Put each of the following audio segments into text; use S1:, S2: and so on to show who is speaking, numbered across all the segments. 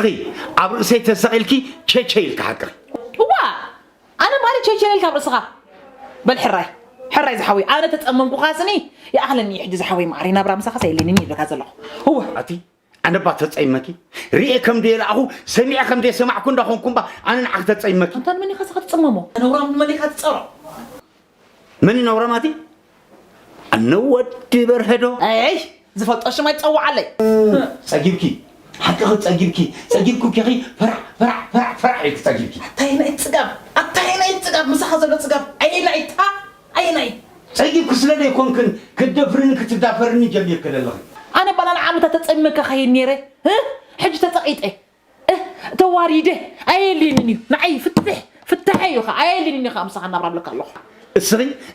S1: حقي عبر سيت سقيلكي تشيل كحقري
S2: هو انا مالي تشيل كابر صغا بل حراي زحوي انا تتأمم قاسني يا اهلني يحجز زحوي معرينا برا مسخه سيليني لك هذا هو
S1: اتي انا باتتصيمكي رئي كم دي لاهو سمع كم دي سمع كون دخونكم با انا نعك تتصيمكي
S2: انت مني خاصك تتصممو انا ورا مني خاتصرا
S1: مني نورا ماتي انا ودي برهدو
S2: ايش زفطش ما يتصوع علي
S1: صاجبكي حتى خد صاجبكي كي فرح صاجبكي
S2: تاينا يتصقب مسخه زلو تصقب اينا
S1: صاجبك سلالي يكون كدفرني كتدافرني جميل كله
S2: انا بلا عم تتصمك خي نيره حج تتقيطه تواريده ايليني نعي فتحيو خا ايليني خا مسخنا برا لك الله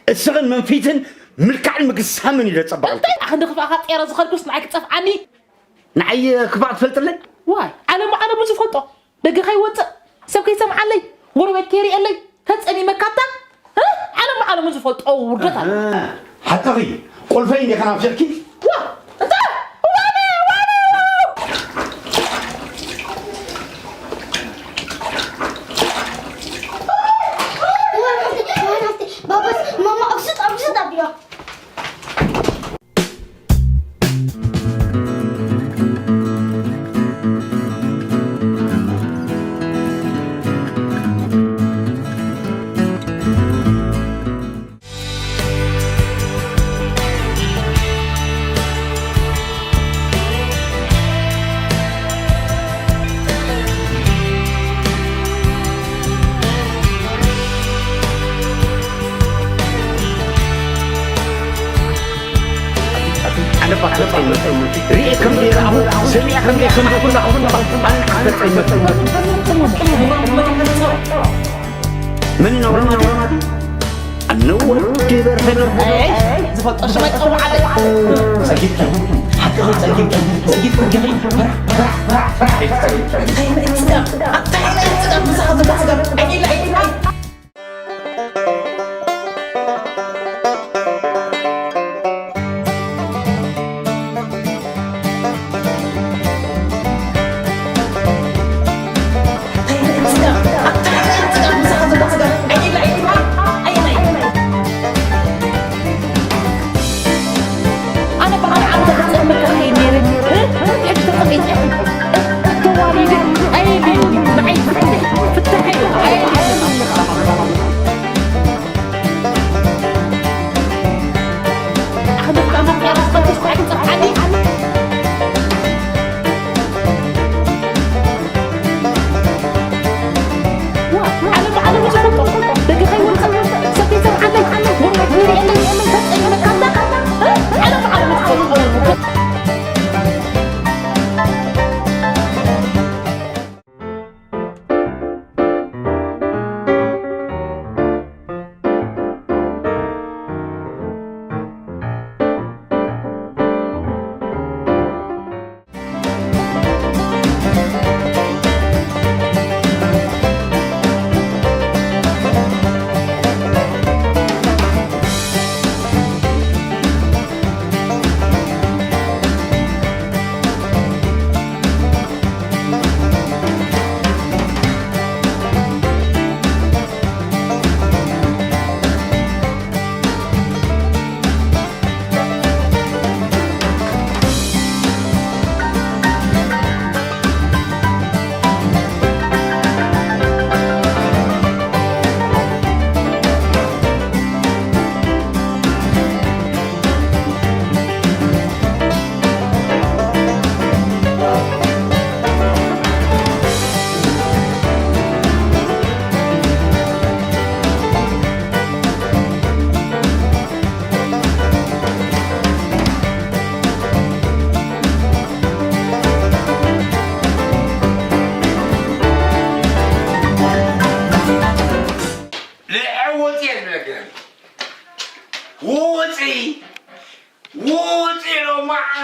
S1: السغن منفيتن ملكع المقص همن إذا تصبعوا
S2: أخذ خفاء خطيرة زخركوس معك تصف عني
S1: نعي كفاء تفلت لي
S2: واي أنا بوزي فلطو دقي خي وطأ سوكي سمع لي غربت كيري لي تسألني مكاتا أنا بوزي فلطو ورقتها
S1: حتى غي قول فين يا خنا بشركي
S2: انت
S3: بابا ماما أبسط أبيض
S1: أنا رئي كم دي لاهو سمع كم دي سمع كون دخونكم أنا من نورا ماتي أنا ودي برهدو
S2: زفطش ما يتصوع علي
S1: صاجبكي حتى خد صاجبكي كي فرح
S2: تاينا يتصقب مسخه زلو تصقب اينا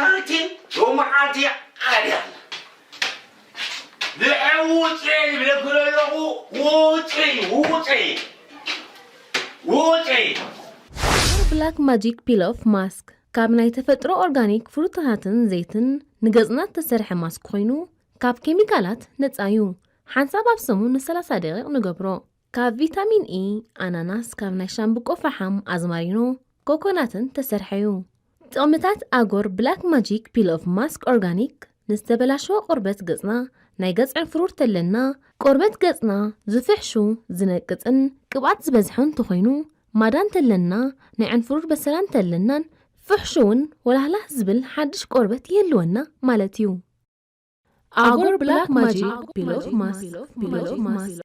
S1: ووتي لو معاتي عادي لعوتي بلكل له ووتي
S4: بلاك ماجيك بيل اوف ماسك كاب ናይ ተፈጥሮ ኦርጋኒክ ፍሩታትን ዘይትን ንገጽና ተሰርሐ ማስክ ኮይኑ ካብ ኬሚካላት ነፃ እዩ ሓንሳብ ኣብ ሰሙ ን30 ደቂቕ ንገብሮ ካብ ቪታሚን ኢ ኣናናስ ካብ ናይ ሻምብቆ ፈሓም ኣዝማሪኖ ኮኮናትን ተሰርሐ እዩ ጥቕምታት ኣጎር ብላክ ማጂክ ፒል ኦፍ ማስክ ኦርጋኒክ ንዝተበላሸወ ቆርበት ገጽና ናይ ገጽ ዕንፍሩር ተለና ቆርበት ገጽና ዝፍሕሹ ዝነቅፅን ቅብኣት ዝበዝሖን ተኾይኑ ማዳን ተለና ናይ ዕንፍሩር በሰላን ተለናን ፍሕሹውን ወላህላህ ዝብል ሓድሽ ቆርበት ይህልወና ማለት እዩ ኣጎር ብላክ ማጂክ ፒል ኦፍ ማስክ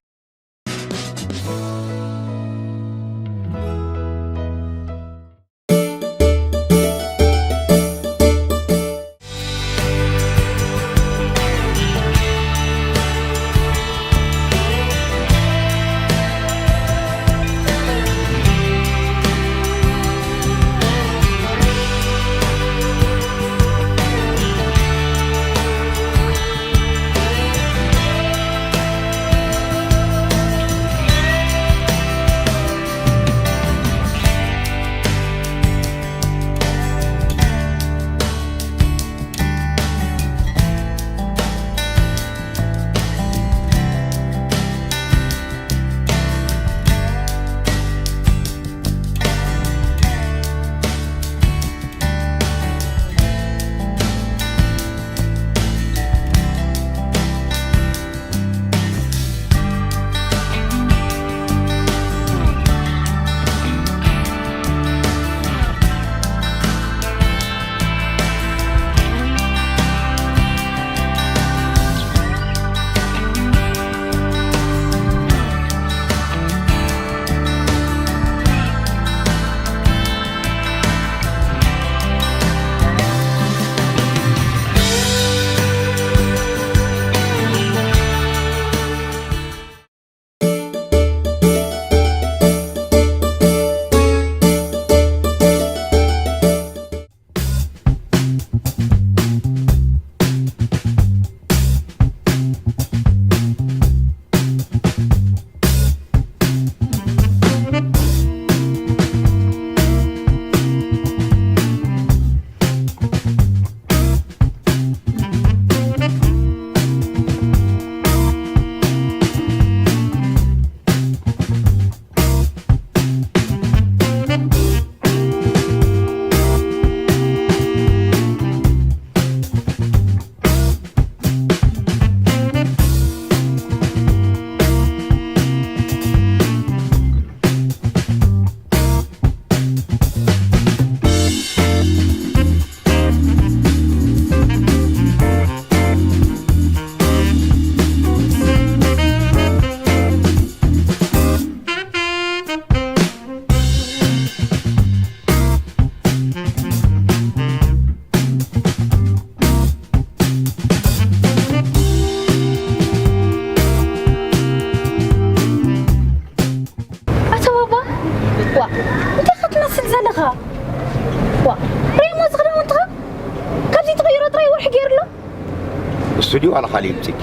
S1: استوديو على خالي يمسك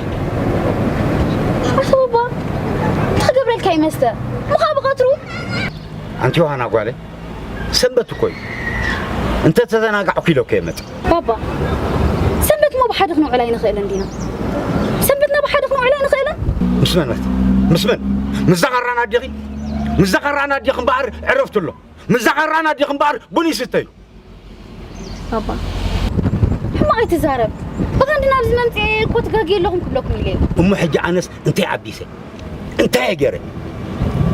S3: بابا تخبر الكاي مستا مخابقاترو
S1: انت وانا قالي سنبت كوي انت تتناقع كيلو كيمت
S3: بابا سنبت ما بحد خنو علينا خيلن دينا سنبتنا بحد خنو علينا خيلن
S1: مسمن مزغرانا ديغي مزغرانا ديغ مبار عرفت له مزغرانا ديغ مبار بني ستي
S3: بابا ما يتزارب بغا عندنا بزمنتي كنت قاقي لهم كلكم الليل
S1: ام حجي انس انت عبيسه انت يا جري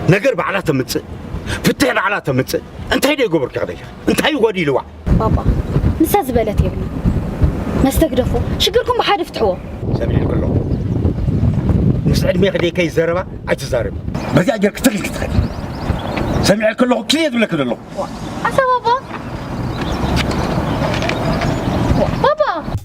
S1: نقر بعلاته متص فتح بعلاته متص انت هيدي يقبرك هذا انت هي ودي لوع
S3: بابا مسا زبلت يا ابني ما استقدفوا شكركم بحد فتحوه
S1: سامي كله مسعد ما يخلي كي زربه اجزارب بس اجرك تخلي سامي كله كيد ولا كله
S3: عسى بابا بابا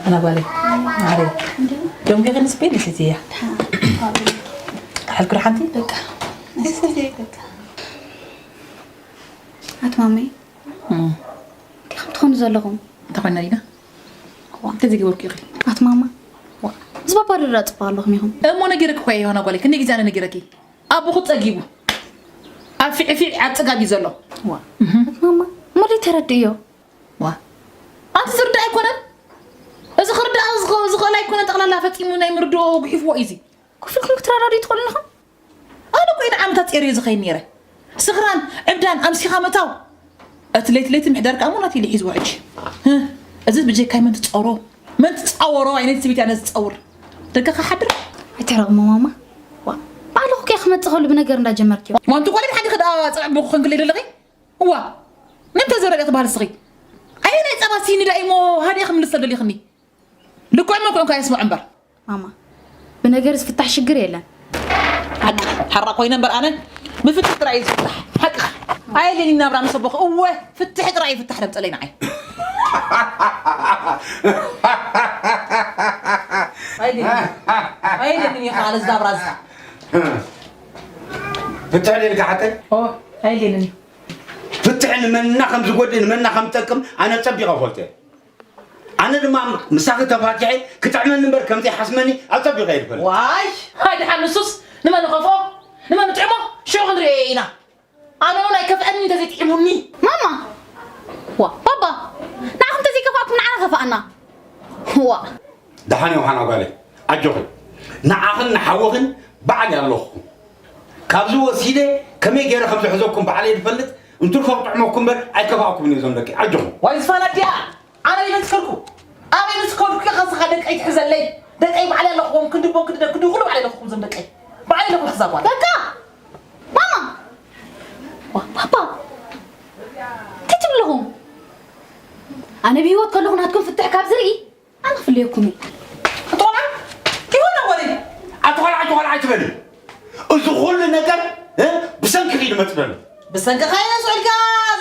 S2: أنا بالي عارف يوم كي غنسبين نسيتيها حال كل حنتي
S3: بقى هات مامي دي خم تخون زلهم
S2: تقولنا لينا تزيق وركي
S3: هات ماما زبابا الرات بالهم يهم
S2: مو نجرك خوي هنا قولي كني جزانا نجركي أبو خط أجيبه في عتقابي زلوا
S3: هات ماما مري ترديو
S2: أنت صرت أكونن إذا خرج أزغ لا يكون تقلا لا فتي من يمردو وبيحفوا إيزي
S3: كفلكم ترى تقول لهم
S2: أنا كوين عمتات إيريز خينيره سخران عبدان أمسي خامتاو أتليت محدارك أموناتي اللي حيزوا عجي ها أزيد بجي كاي من تتصورو من تتصورو يعني تسبيتي أنا تتصور دقيقة حدر
S3: ترى ماما بعلو كي خمت تقول بنجر ندا جمركي
S2: ما أنتوا قولي حد خد صعب بخون كل اللي هو من تزرع يطبع الصغير أين تباسيني دايمو هذه خم لسه اللي خني لكم ما كون كايس عنبر
S3: ماما بنجر فتح شجر يلا
S2: حرق وين نمبر أنا بفتح ترى يفتح حق هاي اللي نبرة مسبوق أوه فتح ترى يفتح لبس علينا هاي اللي خالص دابراز
S1: فتح لي القعدة
S2: هاي اللي
S1: فتح من نخم زودين من نخم تكم أنا تبي غفلته أنا لما مساق تفاجئ كتعمل نمبر كم زي حسمني أتبي غير فل
S2: واي هاي حنصص نما نخافه نما نطعمه شو غندرينا أنا ولا يكفأني تزيد تعملني
S3: ماما بابا نعم تزي كفاك من عرفة أنا هو
S1: دحاني وحنا قالي أجوخي نعاخن نحوخن بعد يالله كابزو وسيلة كمية غير خمس حزوكم بعلي الفلت انتو الفوق طعمكم بر أي كفاكم نيزون لك أجوخي
S2: وايز فانت يا أنا اللي مسكركم أنا مسكركم كي خاص خدك أي حزن لي دك أي على لقوم كدو غلو على لقوم زندك أي بعلي لقوم حسابات
S3: بابا ماما بابا كتب لهم أنا بيوت كلهم هتكون في التحكاب زرقي أنا في اللي يكوني
S2: طبعا كيف أنا ولي
S1: أتوقع عتبني أزخول نجار بسنك غير ما تبني
S2: بسنك خاينا سؤالك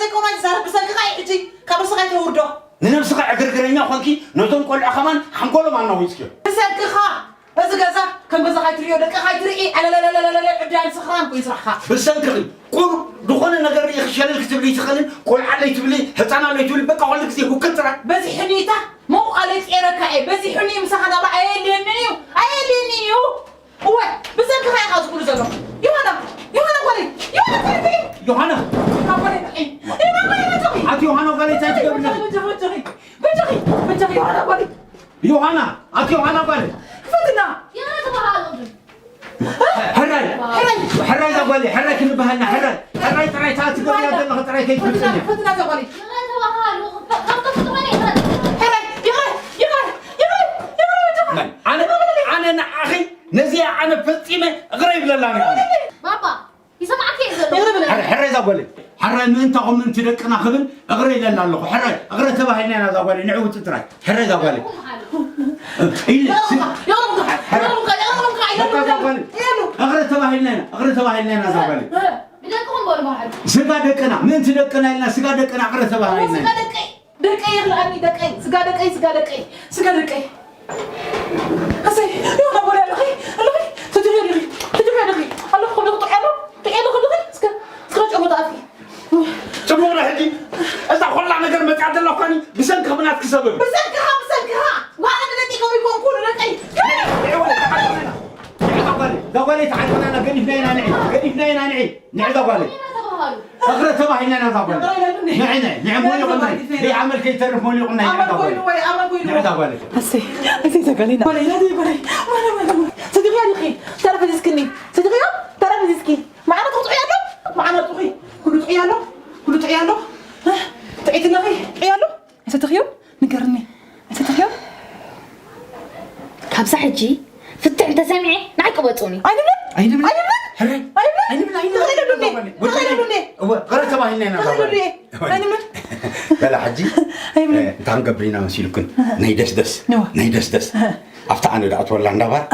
S2: زي كون عايز سالب بسنك خاي إجي كابر سقاي توردو
S1: ننفس قاعد أقرقرينا خانكي نزون كل أخمان حنقوله ما نويسكي
S2: بسنك خا بس جزا كم بس خاي تريو دك خاي تري على لا عبدان سخران كويس راح
S1: بسنك غير كل دخول نجار يخشل الكتب لي تخلين كل على يتبلي حتى اللي يتبلي بقى أقول لك زي هو كترة
S2: بس حنيته مو قالت إيركاي بس حني مسخنا الله عيلينيو هو بسنك خاي خاص كل زلمة يوهنا قولي
S1: يوهنا أتي يوهنا قالي تأتي قبل
S2: بجري يوهنا قولي
S1: يوهنا أتي يوهنا قالي
S2: فتنا
S3: يا تبع
S1: حراي ذا قولي حراي كل بهنا حراي ترى تأتي قبل هذا اللي ترى كيف
S2: فتنا ذا قولي
S1: أنا أخي نزيع أنا فلسطيني غريب لله
S3: بابا يسمعك يا
S1: حراي ذا قولي حراي من أنت قم أنت لك أنا خبل أغري لله الله حراي أغري تبهني أنا ذا قولي نعود تترى حراي ذا قولي
S2: يا رب
S1: أغري تبهني أنا ذا قولي
S3: بدكم بقول واحد
S1: سجا دكنا من تدكنا لنا سجا دكنا أغري تبهني
S2: سجا دكي يغلقني دكي سجا دكي أسي يا رب ولا لغي تجري الله خلق تعالوا سكرت أبو ضافي
S1: سمونا هدي إذا خلنا نقدر متعدل لو كاني بسنك بنات كسبب
S2: بسنكها وأنا بدي كم يكون كل ركعي
S1: دقالي تعال أنا قدي فينا نعي دقالي أخرى تبع هنا أنا دقالي نعم مولي قلنا ليه عمل كي تعرف مولي قلنا نعم دقالي
S2: أسي دقالينا ولا صدقي يا أخي تعرف تسكني تعرف تسكي معنا تطعي كله تعياله تعيت النغي عياله ستخيو نقرني ستخيو
S3: كابسة حجي فتح انت سامعي نعك بطوني
S1: أين من غير تبع هنا بلا حجي تعم قبرينا مسيلكن نيدس أفتح أنا دعوت ولا عندها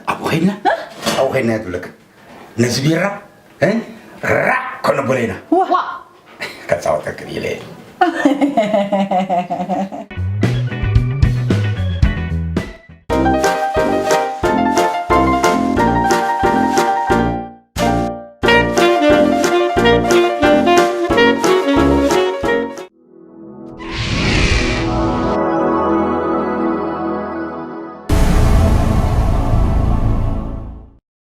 S1: أبو خينا يدلك نزبيرة رع كنا بولينا كتصوتك ليه